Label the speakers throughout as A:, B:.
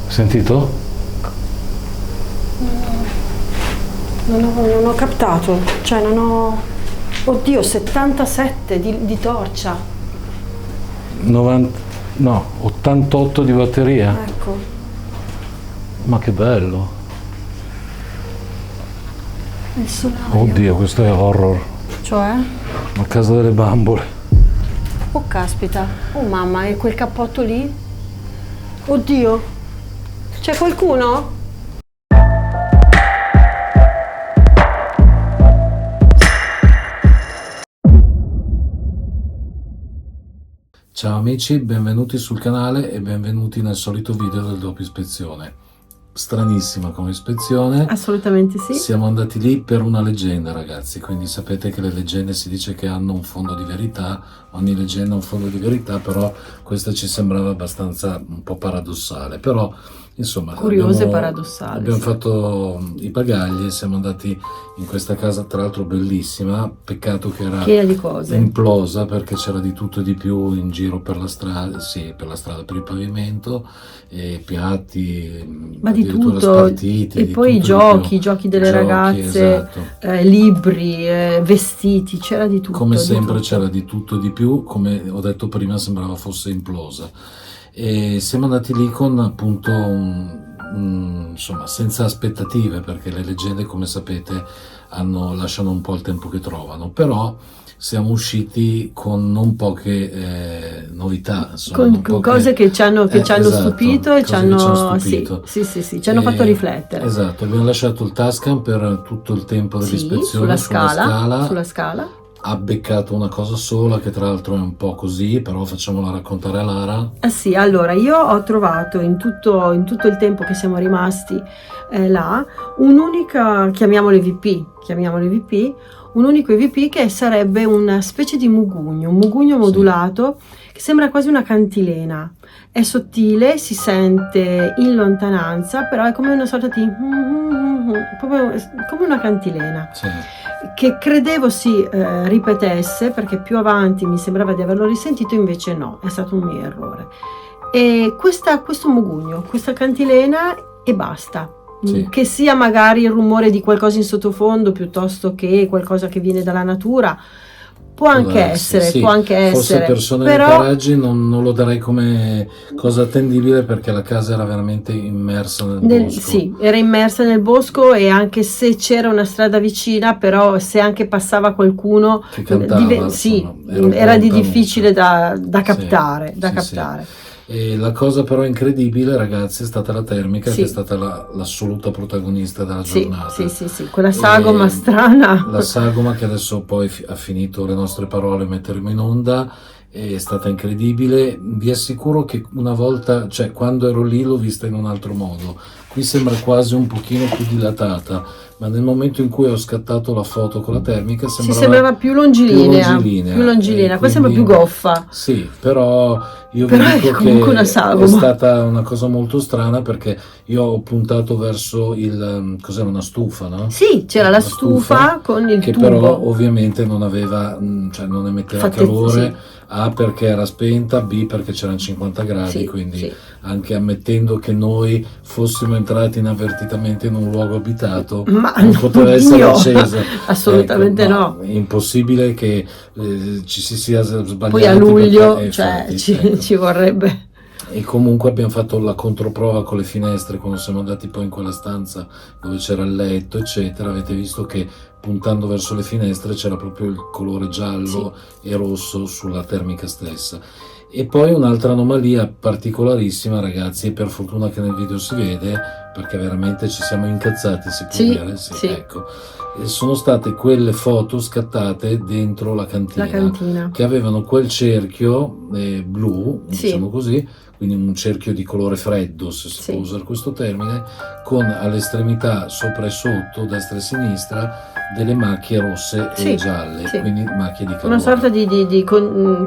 A: Sentito?
B: Non ho captato, cioè non ho... Oddio, 77 di torcia.
A: 90, no, 88 di batteria.
B: Ecco.
A: Ma che bello.
B: Il solario.
A: Oddio, questo è horror.
B: Cioè?
A: La casa delle bambole.
B: Oh caspita. Oh mamma, e quel cappotto lì? Oddio. C'è qualcuno?
A: Ciao amici, benvenuti sul canale e benvenuti nel solito video del doppio ispezione. Stranissima come ispezione.
B: Assolutamente sì.
A: Siamo andati lì per una leggenda, ragazzi, quindi sapete che le leggende si dice che hanno un fondo di verità, ogni leggenda ha un fondo di verità, però questa ci sembrava abbastanza un po' paradossale, però insomma
B: Curiosa e paradossale.
A: Abbiamo
B: sì.
A: fatto i bagagli e siamo andati in questa casa, tra l'altro bellissima, peccato che era
B: Piena di cose.
A: implosa perché c'era di tutto e di più in giro per la strada, sì, per la strada, per il pavimento, e piatti,
B: Ma di
A: addirittura
B: tutto,
A: spartiti,
B: e
A: di
B: poi i
A: tutto e di più.
B: giochi, i giochi delle
A: Giochi,
B: ragazze,
A: esatto.
B: libri, vestiti, c'era di tutto.
A: Come
B: di
A: sempre
B: tutto.
A: c'era di tutto e di più, come ho detto prima sembrava fosse implosa. E siamo andati lì con appunto insomma, senza aspettative, perché le leggende, come sapete, lasciano un po' il tempo che trovano, però siamo usciti con non poche novità, insomma,
B: Con
A: poche,
B: cose che ci hanno
A: esatto,
B: stupito e ci
A: cose che ci hanno
B: hanno,
A: stupito.
B: sì, ci hanno fatto riflettere.
A: Esatto, abbiamo lasciato il Tascam per tutto il tempo
B: Sì,
A: dell'ispezione
B: sulla scala.
A: ha beccato una cosa sola, che tra l'altro è un po' così, però facciamola raccontare a Lara.
B: Sì, allora io ho trovato in tutto il tempo che siamo rimasti là un'unica, chiamiamole VP, un unico EVP che sarebbe una specie di mugugno, un mugugno modulato che sembra quasi una cantilena. È sottile, si sente in lontananza, però è come una sorta di... proprio come una cantilena.
A: Sì.
B: Che credevo si ripetesse, perché più avanti mi sembrava di averlo risentito, invece no, è stato un mio errore. E questo mugugno, questa cantilena e basta.
A: Sì.
B: Che sia magari il rumore di qualcosa in sottofondo piuttosto che qualcosa che viene dalla natura, può anche essere,
A: Forse persone
B: però...
A: nei paraggi non lo darei come cosa attendibile, perché la casa era veramente immersa nel bosco.
B: Sì, era immersa nel bosco, e anche se c'era una strada vicina, però se anche passava qualcuno
A: che cantava,
B: era di difficile da captare.
A: Sì. E la cosa però incredibile, ragazzi, è stata la termica, che è stata l'assoluta protagonista della giornata.
B: Sì, quella sagoma strana.
A: La sagoma che adesso poi ha finito le nostre parole, metteremo in onda, è stata incredibile. Vi assicuro che una volta, cioè quando ero lì, l'ho vista in un altro modo. Qui sembra quasi un pochino più dilatata, ma nel momento in cui ho scattato la foto con la termica
B: sembrava più longilinea. Qua sembra più goffa.
A: Sì, però io vi dico che è stata una cosa molto strana, perché io ho puntato verso cos'era, una stufa, no?
B: Sì, c'era la stufa con il tubo.
A: Che però ovviamente non aveva, cioè non emetteva calore.
B: Sì.
A: A, perché era spenta, B, perché c'erano 50 gradi, quindi anche ammettendo che noi fossimo entrati inavvertitamente in un luogo abitato,
B: ma
A: non poteva essere accesa.
B: Assolutamente no.
A: È impossibile che ci si sia sbagliati.
B: Poi a luglio,
A: infatti,
B: ci vorrebbe.
A: E comunque abbiamo fatto la controprova con le finestre quando siamo andati poi in quella stanza dove c'era il letto, eccetera. Avete visto che puntando verso le finestre c'era proprio il colore giallo e rosso sulla termica stessa. E poi un'altra anomalia particolarissima, ragazzi, e per fortuna che nel video si vede, perché veramente ci siamo incazzati, si può dire? Sì. Ecco. E sono state quelle foto scattate dentro la cantina. Che avevano quel cerchio blu, diciamo così, quindi un cerchio di colore freddo, se si può usare questo termine, con all'estremità sopra e sotto, destra e sinistra, delle macchie rosse e gialle, quindi macchie di calore.
B: Una sorta di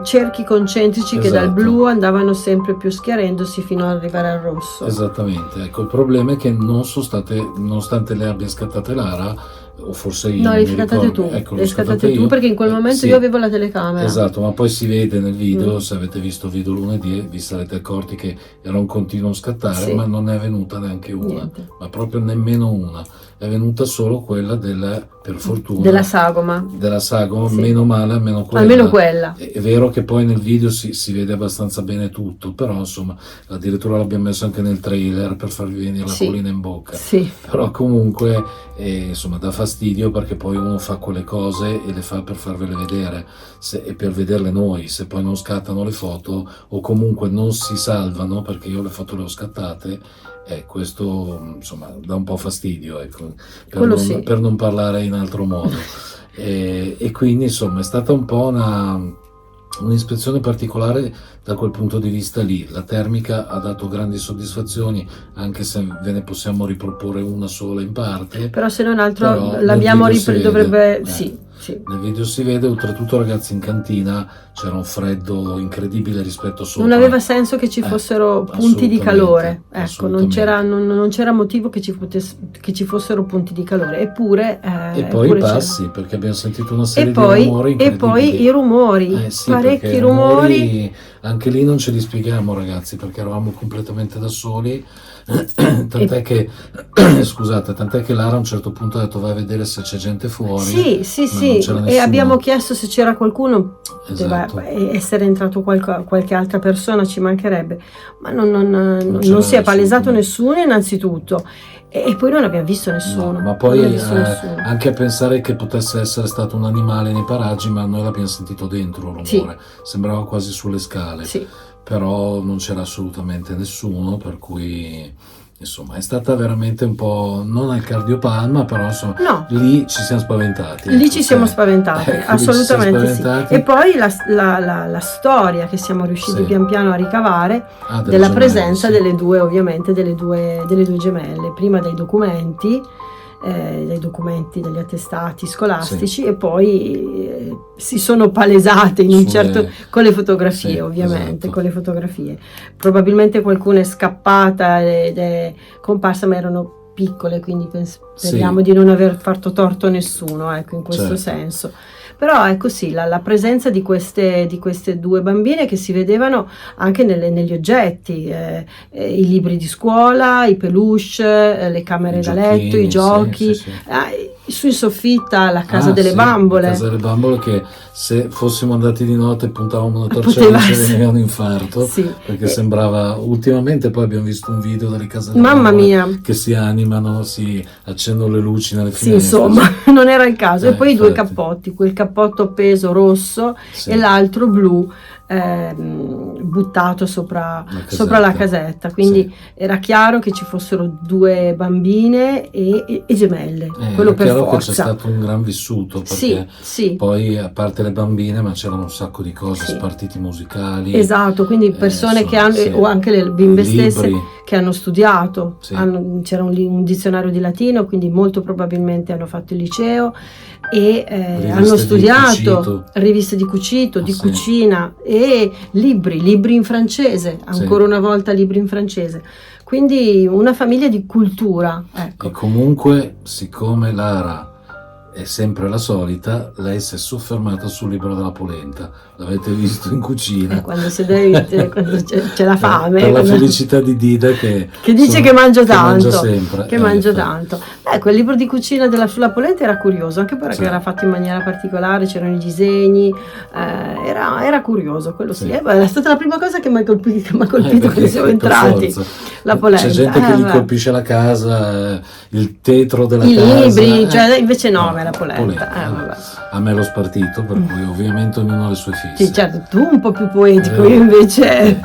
B: cerchi concentrici che dal blu andavano sempre più schiarendosi fino ad arrivare al rosso.
A: Esattamente, ecco, il problema è che non sono state, nonostante le abbia scattate Lara, o forse io
B: No,
A: non
B: le
A: mi
B: scattate
A: ricordo.
B: tu,
A: Ecco,
B: le
A: l'ho
B: scattate
A: scattato
B: tu,
A: io.
B: perché in quel momento
A: Sì,
B: io avevo la telecamera.
A: esatto, ma poi si vede nel video,
B: Mm.
A: se avete visto il video lunedì, vi sarete accorti che era un continuo scattare,
B: Sì.
A: ma non è venuta neanche una,
B: Niente.
A: ma proprio nemmeno una. È venuta solo quella per fortuna,
B: Della sagoma.
A: della sagoma,
B: Sì.
A: meno male, almeno quella.
B: Almeno quella.
A: È vero che poi nel video si vede abbastanza bene tutto, però insomma, addirittura l'abbiamo messo anche nel trailer per farvi venire la
B: Sì.
A: collina in bocca.
B: Sì.
A: Però comunque insomma dà fastidio, perché poi uno fa quelle cose e le fa per farvele vedere e per vederle noi. Se poi non scattano le foto o comunque non si salvano, perché io le foto le ho scattate, questo insomma dà un po' fastidio, ecco,
B: Quello sì.
A: per non parlare in altro modo. E quindi insomma è stata un po' un'ispezione particolare da quel punto di vista lì. La termica ha dato grandi soddisfazioni, anche se ve ne possiamo riproporre una sola in parte.
B: Però se non altro
A: Però
B: l'abbiamo
A: nel video si vede.
B: dovrebbe... Sì, sì.
A: Nel video si vede, oltretutto ragazzi, in cantina c'era un freddo incredibile rispetto sopra.
B: Non aveva senso che ci fossero punti di calore, ecco, non c'era motivo che ci fossero punti di calore, eppure
A: e poi i passi, perché abbiamo sentito una serie di rumori
B: e poi i rumori,
A: sì,
B: parecchi rumori.
A: Anche lì non ce li spieghiamo ragazzi, perché eravamo completamente da soli. Tant'è che scusate, tant'è che Lara a un certo punto ha detto vai a vedere se c'è gente fuori.
B: Sì, e abbiamo chiesto se c'era qualcuno.
A: Esatto.
B: Poteva essere entrato qualche altra persona, ci mancherebbe, ma non si è palesato nessuno innanzitutto, e poi non abbiamo visto nessuno.
A: No, ma poi anche a pensare che potesse essere stato un animale nei paraggi, ma noi l'abbiamo sentito dentro il rumore, sembrava quasi sulle scale.
B: Sì.
A: Però non c'era assolutamente nessuno, per cui insomma è stata veramente un po', non al cardiopalma, però insomma lì ci siamo spaventati.
B: Lì ci siamo spaventati, assolutamente sì. E poi la storia che siamo riusciti pian piano a ricavare della presenza delle due, ovviamente delle due gemelle, prima dei documenti, degli attestati scolastici, e poi si sono palesate in un certo, con le fotografie, ovviamente, esatto. Con le fotografie probabilmente qualcuna è scappata ed è comparsa, ma erano piccole, quindi speriamo di non aver fatto torto a nessuno, ecco, in questo senso. Però ecco sì, la presenza di queste due bambine che si vedevano anche negli oggetti, i libri di scuola, i peluche, le camere da letto, i giochi, su in soffitta la casa delle bambole.
A: La casa delle bambole, che se fossimo andati di notte e puntavamo una torcella ci veniva un infarto, perché sembrava, ultimamente poi abbiamo visto un video delle case delle bambole che si animano, si accendono le luci nelle finestre.
B: Sì, insomma, non era il caso. E poi i due cappotti, quel cappotto appeso rosso e l'altro blu, buttato sopra la casetta, quindi era chiaro che ci fossero due bambine e gemelle, quello per forza.
A: Che c'è stato un gran vissuto, perché poi a parte le bambine, ma c'erano un sacco di cose, spartiti musicali, esatto, quindi persone che hanno, o anche le bimbe stesse che hanno studiato, c'era un dizionario di latino, quindi molto probabilmente hanno fatto il liceo e hanno studiato riviste di cucito, di cucina, e libri in francese, ancora una volta libri in francese, quindi una famiglia di cultura, ecco. E comunque, siccome Lara è sempre la solita, lei si è soffermata sul libro della polenta, l'avete visto in cucina,
B: quando quando c'è la fame,
A: per la felicità di Dida che
B: dice che mangio tanto,
A: mangio
B: tanto. Quel libro di cucina sulla polenta era curioso, anche perché era fatto in maniera particolare, c'erano i disegni, era curioso, quello sì. È stata la prima cosa che mi ha colpito quando siamo entrati, la polenta.
A: C'è gente che gli colpisce la casa, il tetro della
B: casa,
A: i
B: libri, invece no, è la polenta.
A: A me l'ho spartito, per cui ovviamente ognuno ha le sue fisse.
B: Sì, certo, tu un po' più poetico, io invece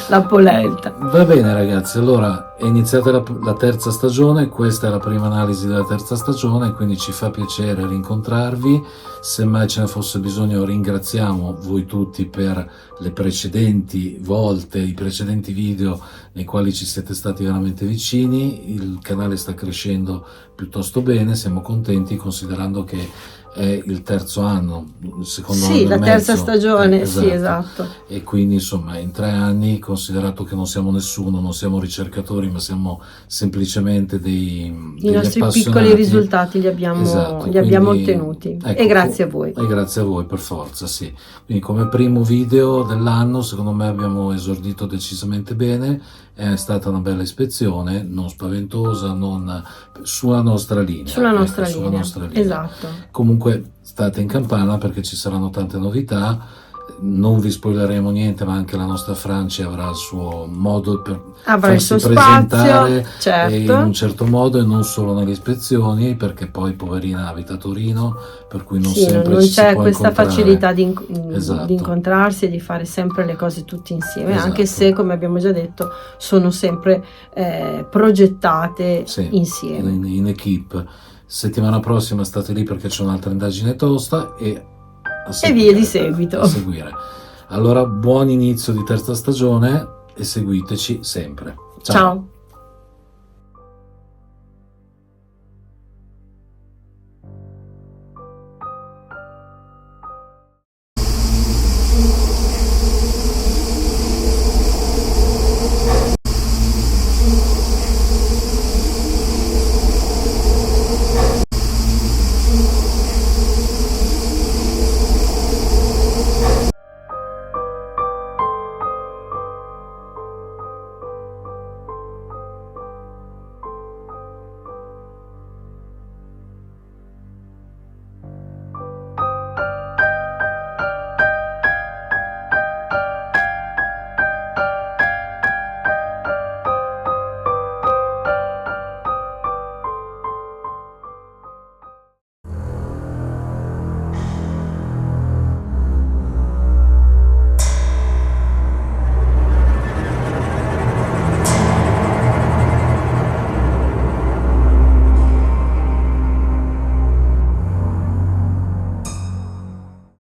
B: la polenta.
A: Va bene ragazzi, allora è iniziata la terza stagione, questa è la prima analisi della terza stagione, quindi ci fa piacere rincontrarvi. Se mai ce ne fosse bisogno ringraziamo voi tutti per le precedenti volte, i precedenti video nei quali ci siete stati veramente vicini. Il canale sta crescendo piuttosto bene, siamo contenti, considerando che è il terzo anno, il secondo
B: Sì,
A: anno e
B: la terza
A: mezzo.
B: stagione, sì,
A: Esatto.
B: esatto.
A: E quindi insomma in 3 anni, considerato che non siamo nessuno, non siamo ricercatori, ma siamo semplicemente
B: I
A: degli
B: nostri piccoli
A: appassionati.
B: risultati
A: Esatto,
B: li abbiamo
A: quindi
B: ottenuti.
A: ecco,
B: E grazie a voi.
A: e grazie a voi per forza, sì. Quindi come primo video dell'anno, secondo me abbiamo esordito decisamente bene, è stata una bella ispezione, non spaventosa, non sulla nostra linea.
B: Sulla
A: ecco,
B: nostra
A: sulla
B: linea,
A: nostra linea.
B: esatto.
A: Comunque state in campana perché ci saranno tante novità, non vi spoileremo niente, ma anche la nostra Franci avrà il suo modo per
B: Avrà il
A: farsi
B: suo
A: presentare
B: spazio,
A: in un
B: certo.
A: certo modo e non solo nelle ispezioni, perché poi poverina abita a Torino, per cui non
B: Sì,
A: sempre
B: non
A: ci si
B: c'è
A: può
B: questa
A: incontrare.
B: facilità di
A: Esatto.
B: incontrarsi e di fare sempre le cose tutti insieme, anche
A: Esatto.
B: se, come abbiamo già detto, sono sempre progettate
A: Sì,
B: insieme.
A: in equipe. Settimana prossima state lì perché c'è un'altra indagine tosta e
B: E via di seguito.
A: a seguire. Allora, buon inizio di terza stagione e seguiteci sempre. Ciao.
B: Ciao.